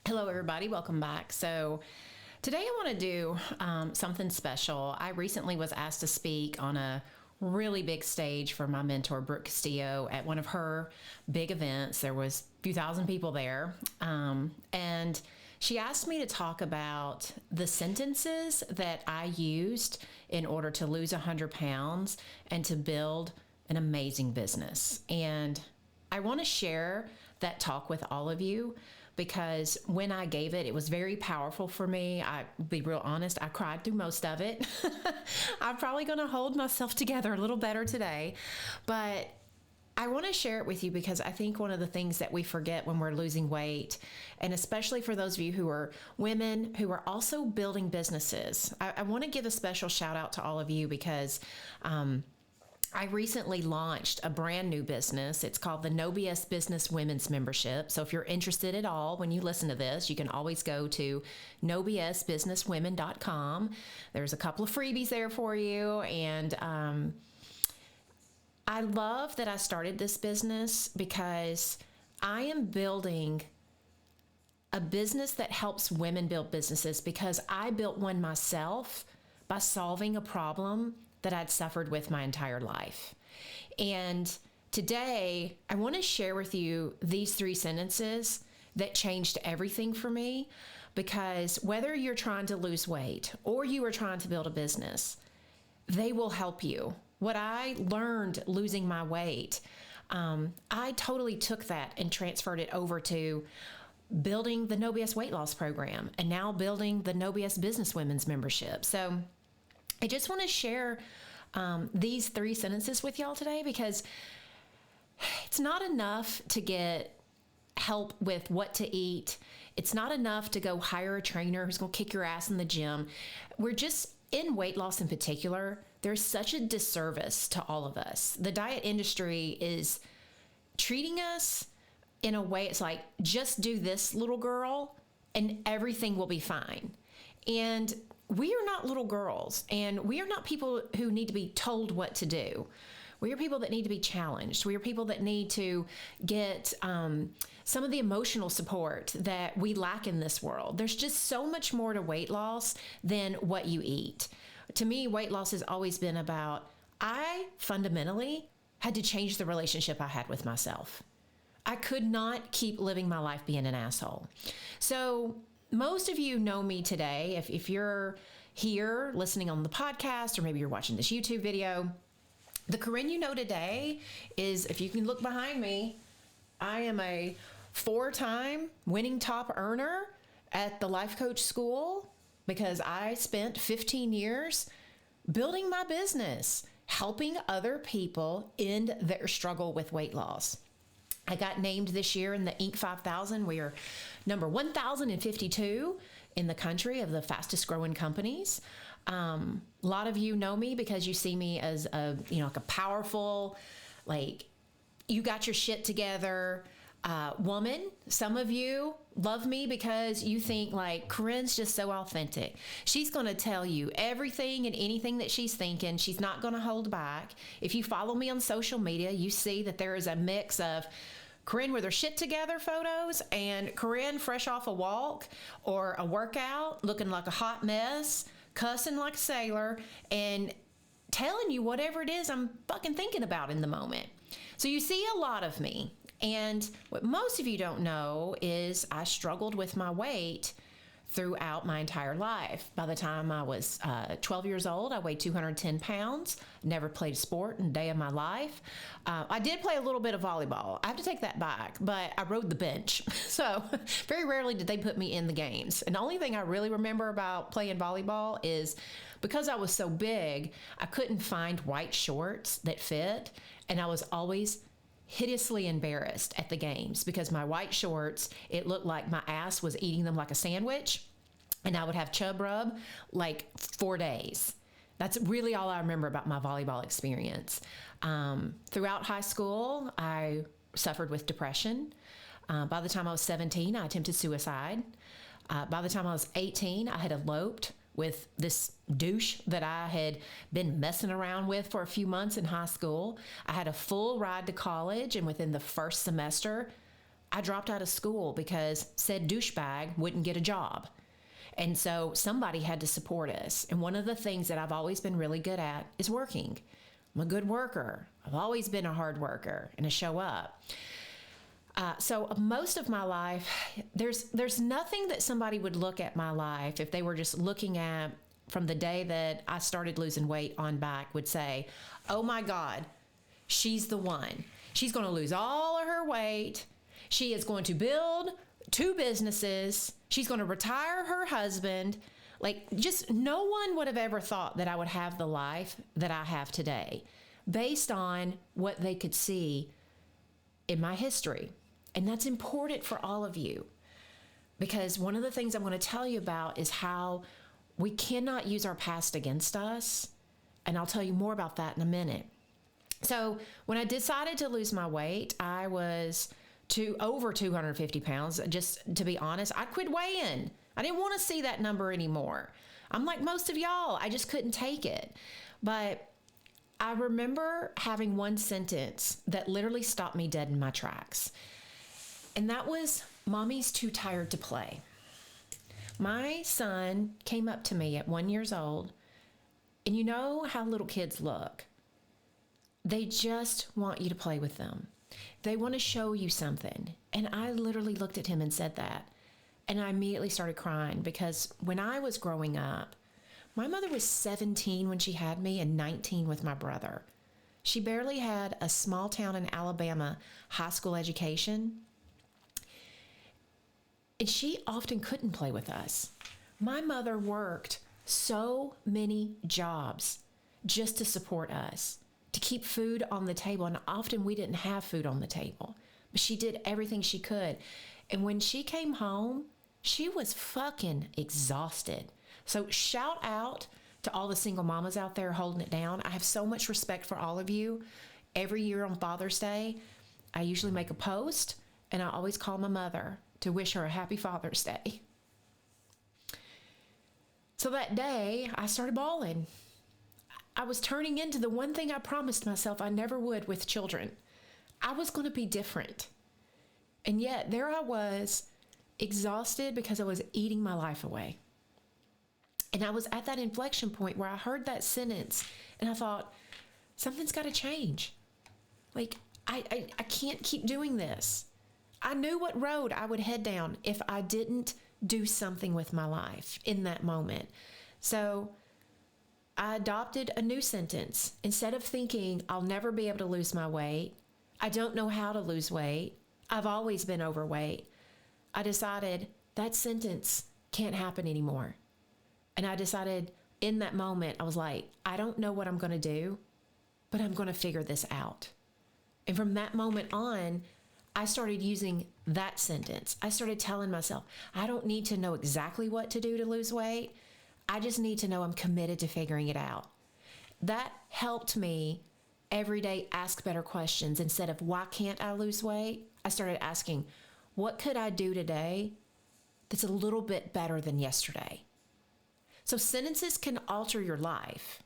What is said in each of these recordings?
Hello, everybody. Welcome back. So today I want to do something special. I recently was asked to speak on a really big stage for my mentor, Brooke Castillo, at one of her big events. There was a few thousand people there. And she asked me to talk about the sentences that I used in order to lose 100 pounds and to build an amazing business. And I want to share that talk with all of you because when I gave it, it was very powerful for me. I'll be real honest, I cried through most of it. I'm probably going to hold myself together a little better today, but I want to share it with you because I think one of the things that we forget when we're losing weight, and especially for those of you who are women who are also building businesses, I want to give a special shout out to all of you because I recently launched a brand new business. It's called the No BS Business Women's Membership. So if you're interested at all, when you listen to this, you can always go to nobsbusinesswomen.com. There's a couple of freebies there for you. And I love that I started this business because I am building a business that helps women build businesses because I built one myself by solving a problem that I'd suffered with my entire life. And today, I want to share with you these 3 sentences that changed everything for me because whether you're trying to lose weight or you are trying to build a business, they will help you. What I learned losing my weight, I totally took that and transferred it over to building the No BS Weightloss Program and now building the No BS Business Women's Membership. So I just want to share these 3 sentences with y'all today because it's not enough to get help with what to eat. It's not enough to go hire a trainer who's going to kick your ass in the gym. We're just, in weight loss in particular, there's such a disservice to all of us. The diet industry is treating us in a way it's like, just do this, little girl, and everything will be fine. And we are not little girls, and we are not people who need to be told what to do. We are people that need to be challenged. We are people that need to get some of the emotional support that we lack in this world. There's just so much more to weight loss than what you eat. To me, weight loss has always been about, I fundamentally had to change the relationship I had with myself. I could not keep living my life being an asshole. So most of you know me today. If you're here listening on the podcast, or maybe you're watching this YouTube video, the Corinne you know today is, if you can look behind me, I am a 4-time winning top earner at the Life Coach School because I spent 15 years building my business, helping other people end their struggle with weight loss. I got named this year in the Inc. 5000. We are number 1,052 in the country of the fastest growing companies. A lot of you know me because you see me as like a powerful, like, you got your shit together woman. Some of you love me because you think like, Corinne's just so authentic. She's going to tell you everything and anything that she's thinking. She's not going to hold back. If you follow me on social media, you see that there is a mix of Corinne with her shit together photos and Corinne fresh off a walk or a workout looking like a hot mess, cussing like a sailor, and telling you whatever it is I'm fucking thinking about in the moment. So you see a lot of me. And what most of you don't know is I struggled with my weight throughout my entire life. By the time I was 12 years old, I weighed 210 pounds, never played a sport in a day of my life. I did play a little bit of volleyball. I have to take that back, but I rode the bench. So very rarely did they put me in the games. And the only thing I really remember about playing volleyball is because I was so big, I couldn't find white shorts that fit. And I was always hideously embarrassed at the games because my white shorts, it looked like my ass was eating them like a sandwich, and I would have chub rub like 4 days. That's really all I remember about my volleyball experience. Throughout high school, I suffered with depression. By the time I was 17, I attempted suicide. By the time I was 18, I had eloped with this douche that I had been messing around with for a few months in high school. I had a full ride to college, and within the first semester, I dropped out of school because said douchebag wouldn't get a job. And so somebody had to support us. And one of the things that I've always been really good at is working. I'm a good worker. I've always been a hard worker and a show up. So most of my life, there's nothing that somebody would look at my life if they were just looking at from the day that I started losing weight on back would say, oh my God, she's the one. She's going to lose all of her weight. She is going to build 2 businesses. She's going to retire her husband. Like, just no one would have ever thought that I would have the life that I have today based on what they could see in my history. And that's important for all of you, because one of the things I'm going to tell you about is how we cannot use our past against us. And I'll tell you more about that in a minute. So when I decided to lose my weight, I was over 250 pounds. Just to be honest, I quit weighing. I didn't want to see that number anymore. I'm like most of y'all, I just couldn't take it. But I remember having one sentence that literally stopped me dead in my tracks. And that was, "Mommy's too tired to play." My son came up to me at 1 year old, and you know how little kids look. They just want you to play with them. They want to show you something. And I literally looked at him and said that. And I immediately started crying, because when I was growing up, my mother was 17 when she had me and 19 with my brother. She barely had a small town in Alabama high school education. And she often couldn't play with us. My mother worked so many jobs just to support us, to keep food on the table. And often we didn't have food on the table, but she did everything she could. And when she came home, she was fucking exhausted. So shout out to all the single mamas out there holding it down. I have so much respect for all of you. Every year on Father's Day, I usually make a post, and I always call my mother to wish her a happy Father's Day. So that day, I started bawling. I was turning into the one thing I promised myself I never would with children. I was going to be different. And yet there I was, exhausted because I was eating my life away. And I was at that inflection point where I heard that sentence and I thought, something's got to change. Like, I can't keep doing this. I knew what road I would head down if I didn't do something with my life in that moment. So I adopted a new sentence. Instead of thinking I'll never be able to lose my weight, I don't know how to lose weight, I've always been overweight, I decided that sentence can't happen anymore. And I decided in that moment, I was like, I don't know what I'm going to do, but I'm going to figure this out. And from that moment on, I started using that sentence. I started telling myself, I don't need to know exactly what to do to lose weight. I just need to know I'm committed to figuring it out. That helped me every day ask better questions. Instead of why can't I lose weight, I started asking, what could I do today that's a little bit better than yesterday? So sentences can alter your life.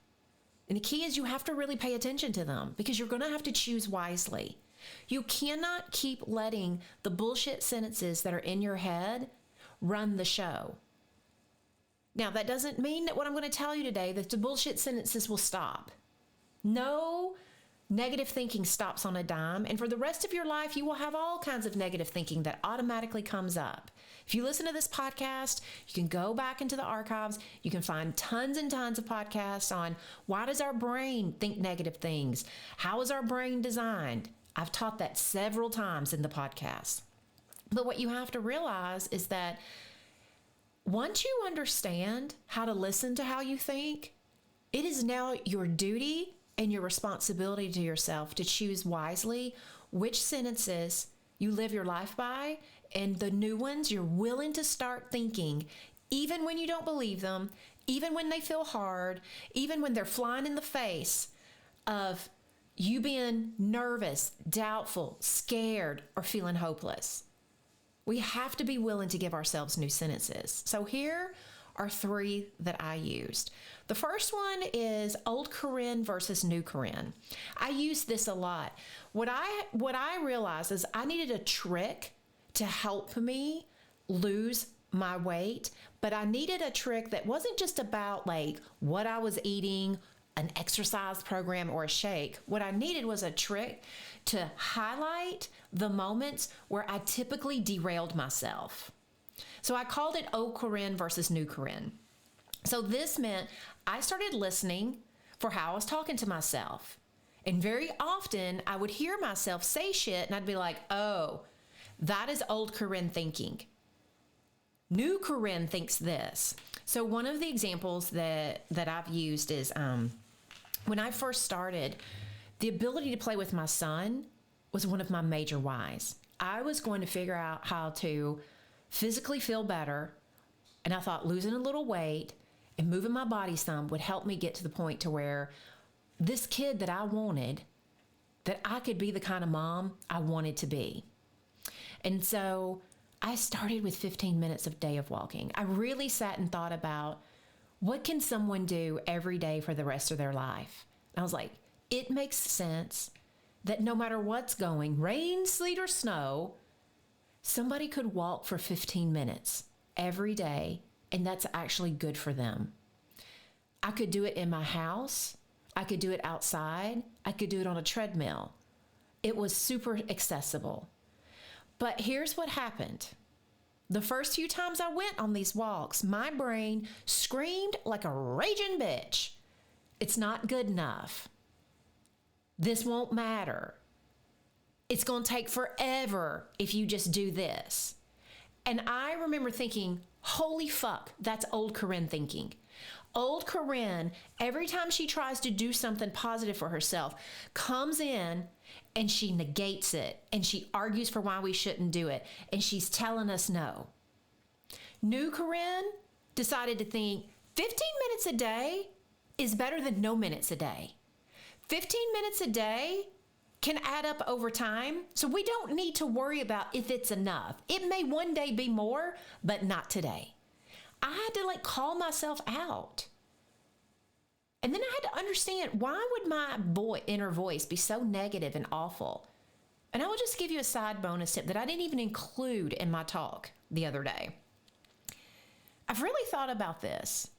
And the key is you have to really pay attention to them, because you're going to have to choose wisely. You cannot keep letting the bullshit sentences that are in your head run the show. Now, that doesn't mean that what I'm going to tell you today, that the bullshit sentences will stop. No negative thinking stops on a dime. And for the rest of your life, you will have all kinds of negative thinking that automatically comes up. If you listen to this podcast, you can go back into the archives. You can find tons and tons of podcasts on why does our brain think negative things? How is our brain designed? I've taught that several times in the podcast. But what you have to realize is that once you understand how to listen to how you think, it is now your duty and your responsibility to yourself to choose wisely which sentences you live your life by and the new ones you're willing to start thinking, even when you don't believe them, even when they feel hard, even when they're flying in the face of you being nervous, doubtful, scared, or feeling hopeless. We have to be willing to give ourselves new sentences. So here are 3 that I used. The first one is old Corinne versus new Corinne. I use this a lot. What I realized is I needed a trick to help me lose my weight, but I needed a trick that wasn't just about like what I was eating, an exercise program, or a shake. What I needed was a trick to highlight the moments where I typically derailed myself. So I called it old Corinne versus new Corinne. So this meant I started listening for how I was talking to myself. And very often I would hear myself say shit and I'd be like, oh, that is old Corinne thinking. New Corinne thinks this. So one of the examples that I've used is when I first started, the ability to play with my son was one of my major whys. I was going to figure out how to physically feel better, and I thought losing a little weight and moving my body some would help me get to the point to where this kid that I wanted, that I could be the kind of mom I wanted to be. And so I started with 15 minutes a day of walking. I really sat and thought about what can someone do every day for the rest of their life? And I was like, it makes sense that no matter what's going, rain, sleet, or snow, somebody could walk for 15 minutes every day, and that's actually good for them. I could do it in my house. I could do it outside. I could do it on a treadmill. It was super accessible. But here's what happened. The first few times I went on these walks, my brain screamed like a raging bitch. It's not good enough. This won't matter. It's going to take forever if you just do this. And I remember thinking, holy fuck, that's old Corinne thinking. Old Corinne, every time she tries to do something positive for herself, comes in and she negates it and she argues for why we shouldn't do it. And she's telling us no. New Corinne decided to think 15 minutes a day is better than no minutes a day. 15 minutes a day can add up over time, so we don't need to worry about if it's enough. It may one day be more, but not today. I had to call myself out. And then I had to understand, why would my inner voice be so negative and awful? And I will just give you a side bonus tip that I didn't even include in my talk the other day. I've really thought about this.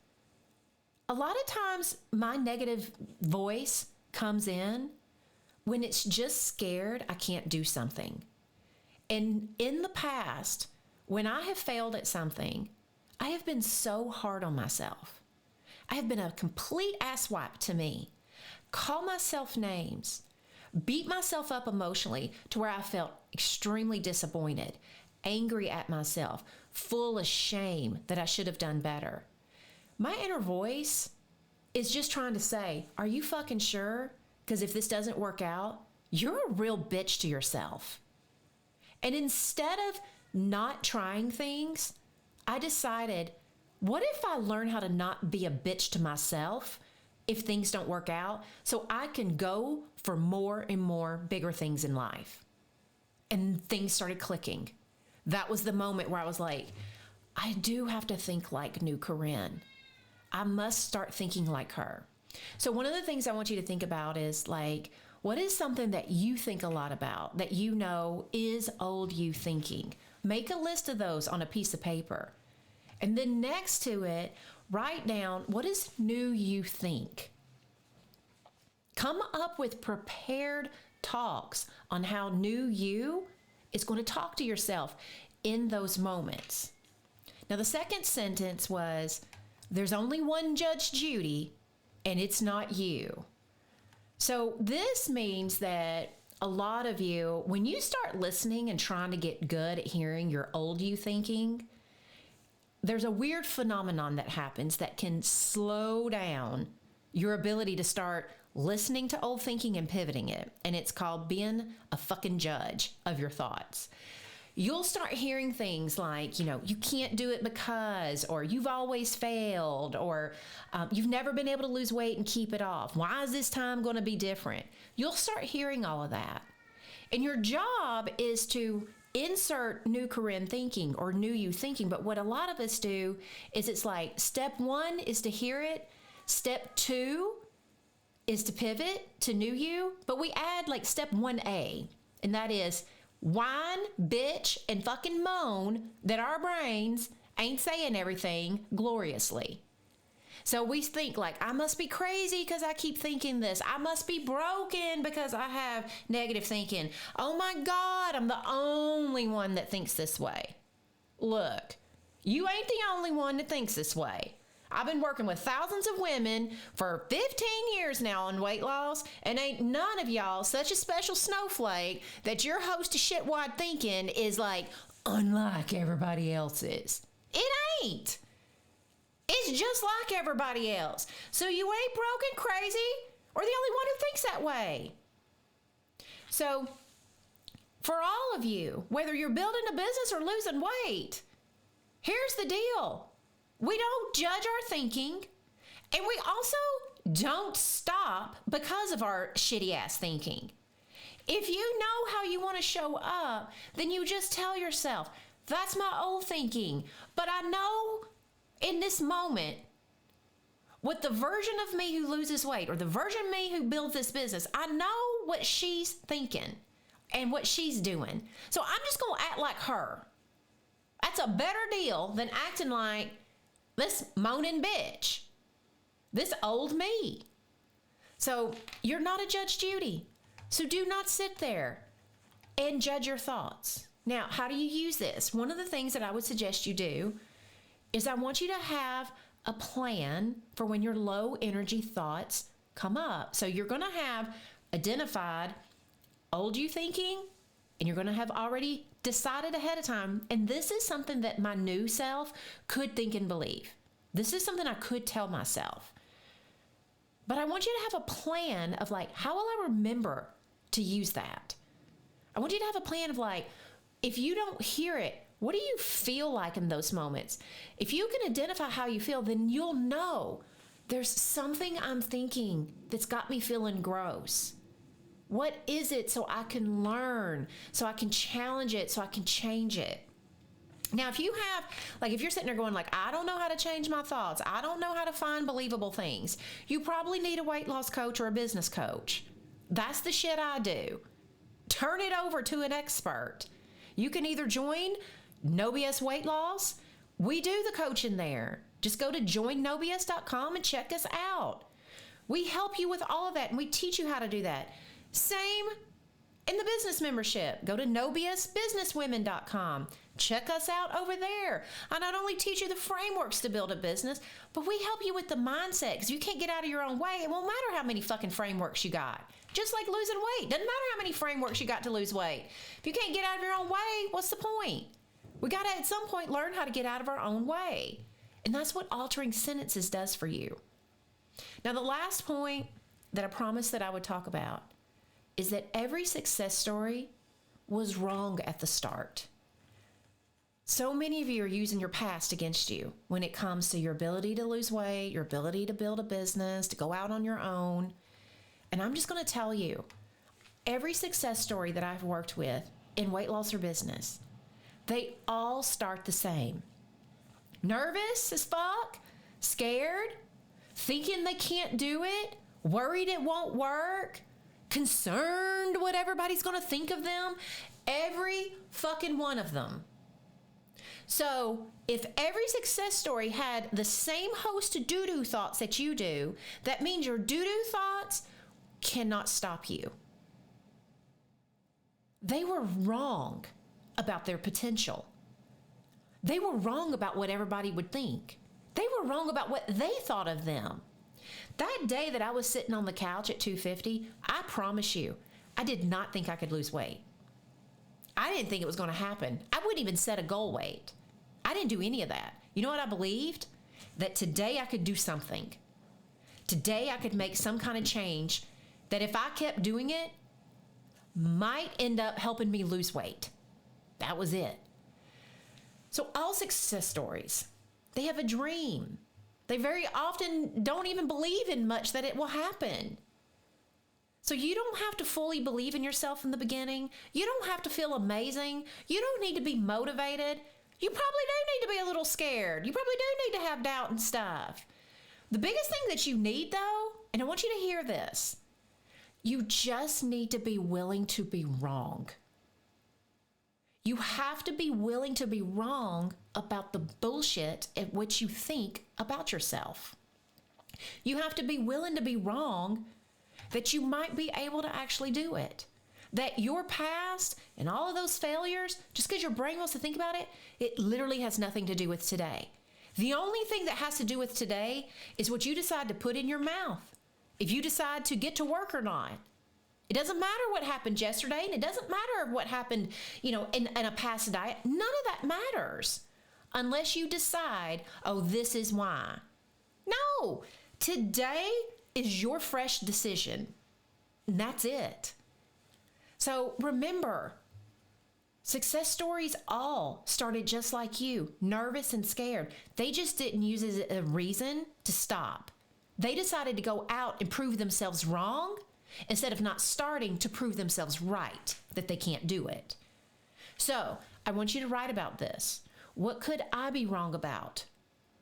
A lot of times my negative voice comes in when it's just scared I can't do something. And in the past, when I have failed at something, I have been so hard on myself. I have been a complete asswipe to me. Call myself names. Beat myself up emotionally to where I felt extremely disappointed, angry at myself, full of shame that I should have done better. My inner voice is just trying to say, are you fucking sure? Because if this doesn't work out, you're a real bitch to yourself. And instead of not trying things, I decided, what if I learn how to not be a bitch to myself if things don't work out, so I can go for more and more bigger things in life? And things started clicking. That was the moment where I was like, I do have to think like new Corinne. I must start thinking like her. So one of the things I want you to think about is what is something that you think a lot about that you know is old you thinking? Make a list of those on a piece of paper. And then next to it, write down, what is new you think? Come up with prepared talks on how new you is going to talk to yourself in those moments. Now, the second sentence was, there's only one Judge Judy, and it's not you. So this means that a lot of you, when you start listening and trying to get good at hearing your old you thinking, there's a weird phenomenon that happens that can slow down your ability to start listening to old thinking and pivoting it. And it's called being a fucking judge of your thoughts. You'll start hearing things like, you can't do it because, or you've always failed, or you've never been able to lose weight and keep it off. Why is this time going to be different? You'll start hearing all of that. And your job is to insert new Corinne thinking or new you thinking. But what a lot of us do is it's like step 1 is to hear it. Step 2 is to pivot to new you. But we add step 1A, and that is, whine, bitch, and fucking moan that our brains ain't saying everything gloriously. So we think like, I must be crazy because I keep thinking this. I must be broken because I have negative thinking. Oh my God, I'm the only one that thinks this way. Look, you ain't the only one that thinks this way. I've been working with thousands of women for 15 years now on weight loss, and ain't none of y'all such a special snowflake that your host of shitwad thinking is like unlike everybody else's. It ain't. It's just like everybody else. So you ain't broken, crazy, or the only one who thinks that way. So for all of you, whether you're building a business or losing weight, here's the deal. We don't judge our thinking, and we also don't stop because of our shitty ass thinking. If you know how you want to show up, then you just tell yourself, that's my old thinking, but I know in this moment, with the version of me who loses weight or the version of me who builds this business, I know what she's thinking and what she's doing. So I'm just going to act like her. That's a better deal than acting like this moaning bitch, this old me. So you're not a Judge Judy. So do not sit there and judge your thoughts. Now, how do you use this? One of the things that I would suggest you do is I want you to have a plan for when your low energy thoughts come up. So you're going to have identified old you thinking, and you're going to have already decided ahead of time. And this is something that my new self could think and believe. This is something I could tell myself. But I want you to have a plan of like, how will I remember to use that? I want you to have a plan of like, if you don't hear it, what do you feel like in those moments? If you can identify how you feel, then you'll know there's something I'm thinking that's got me feeling gross. What is it so I can learn, so I can challenge it, so I can change it? Now, if you have, like if you're sitting there going like, I don't know how to change my thoughts, I don't know how to find believable things, you probably need a weight loss coach or a business coach. That's the shit I do. Turn it over to an expert. You can either join No BS Weight Loss. We do the coaching there. Just go to joinnobs.com and check us out. We help you with all of that, and we teach you how to do that. Same in the business membership. Go to nobsbusinesswomen.com. Check us out over there. I not only teach you the frameworks to build a business, but we help you with the mindset, because you can't get out of your own way. It won't matter how many fucking frameworks you got. Just like losing weight. Doesn't matter how many frameworks you got to lose weight. If you can't get out of your own way, what's the point? We got to at some point learn how to get out of our own way. And that's what altering sentences does for you. Now, the last point that I promised that I would talk about is that every success story was wrong at the start. So many of you are using your past against you when it comes to your ability to lose weight, your ability to build a business, to go out on your own. And I'm just going to tell you, every success story that I've worked with in weight loss or business, they all start the same. Nervous as fuck, scared, thinking they can't do it, worried it won't work, concerned what everybody's going to think of them. Every fucking one of them. So if every success story had the same host of doodoo thoughts that you do, that means your doodoo thoughts cannot stop you. They were wrong about their potential. They were wrong about what everybody would think. They were wrong about what they thought of them. That day that I was sitting on the couch at 250, I promise you, I did not think I could lose weight. I didn't think it was going to happen. I wouldn't even set a goal weight. I didn't do any of that. You know what I believed? That today I could do something. Today I could make some kind of change that if I kept doing it, might end up helping me lose weight. That was it. So all success stories, they have a dream. They very often don't even believe in much that it will happen. So you don't have to fully believe in yourself in the beginning. You don't have to feel amazing. You don't need to be motivated. You probably do need to be a little scared. You probably do need to have doubt and stuff. The biggest thing that you need, though, and I want you to hear this, you just need to be willing to be wrong. You have to be willing to be wrong about the bullshit at which you think about yourself. You have to be willing to be wrong that you might be able to actually do it. That your past and all of those failures, just because your brain wants to think about it, it literally has nothing to do with today. The only thing that has to do with today is what you decide to put in your mouth. If you decide to get to work or not. It doesn't matter what happened yesterday, and it doesn't matter what happened, in a past diet. None of that matters unless you decide, oh, this is why. No, today is your fresh decision. And that's it. So remember, success stories all started just like you, nervous and scared. They just didn't use it as a reason to stop. They decided to go out and prove themselves wrong instead of not starting to prove themselves right, that they can't do it. So I want you to write about this. What could I be wrong about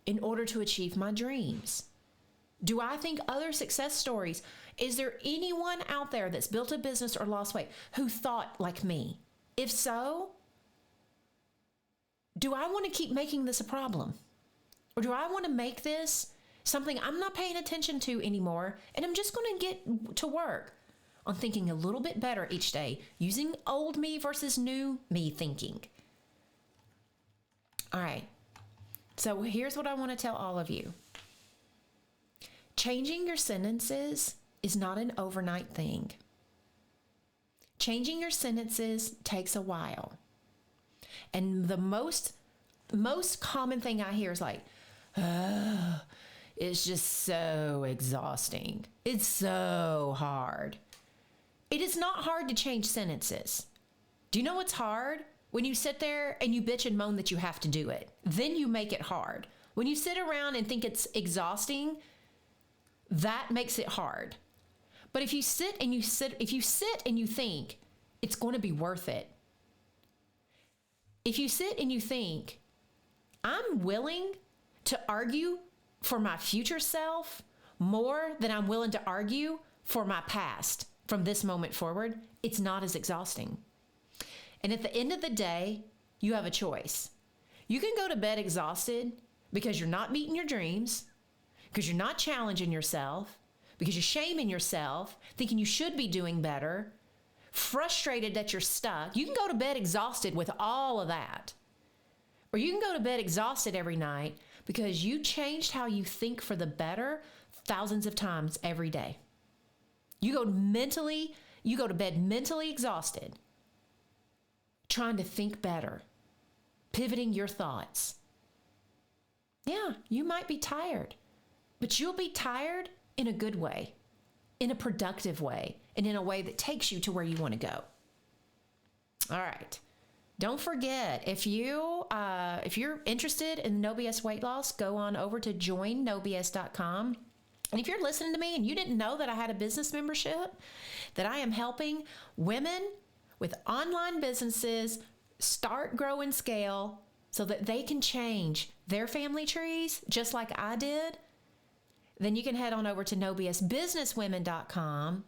in order to achieve my dreams? Do I think other success stories, is there anyone out there that's built a business or lost weight who thought like me? If so, do I want to keep making this a problem? Or do I want to make this something I'm not paying attention to anymore, and I'm just going to get to work on thinking a little bit better each day, using old me versus new me thinking. All right, so here's what I want to tell all of you. Changing your sentences is not an overnight thing. Changing your sentences takes a while. And the most common thing I hear is like, it's just so exhausting. It's so hard. It is not hard to change sentences. Do you know what's hard? When you sit there and you bitch and moan that you have to do it. Then you make it hard. When you sit around and think it's exhausting, that makes it hard. But if you sit and you think it's going to be worth it. If you sit and you think, I'm willing to argue for my future self more than I'm willing to argue for my past from this moment forward, it's not as exhausting. And at the end of the day, you have a choice. You can go to bed exhausted because you're not meeting your dreams, because you're not challenging yourself, because you're shaming yourself, thinking you should be doing better, frustrated that you're stuck. You can go to bed exhausted with all of that. Or you can go to bed exhausted every night because you changed how you think for the better thousands of times every day. You go to bed mentally exhausted, trying to think better, pivoting your thoughts. Yeah, you might be tired, but you'll be tired in a good way, in a productive way, and in a way that takes you to where you want to go. All right. Don't forget, if you're interested in No BS weight loss, go on over to joinnobs.com. And if you're listening to me and you didn't know that I had a business membership, that I am helping women with online businesses start, grow, and scale so that they can change their family trees just like I did, then you can head on over to nobsbusinesswomen.com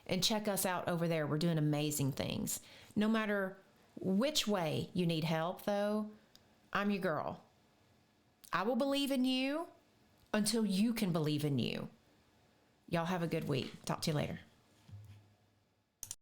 and check us out over there. We're doing amazing things. No matter which way you need help, though, I'm your girl. I will believe in you until you can believe in you. Y'all have a good week. Talk to you later.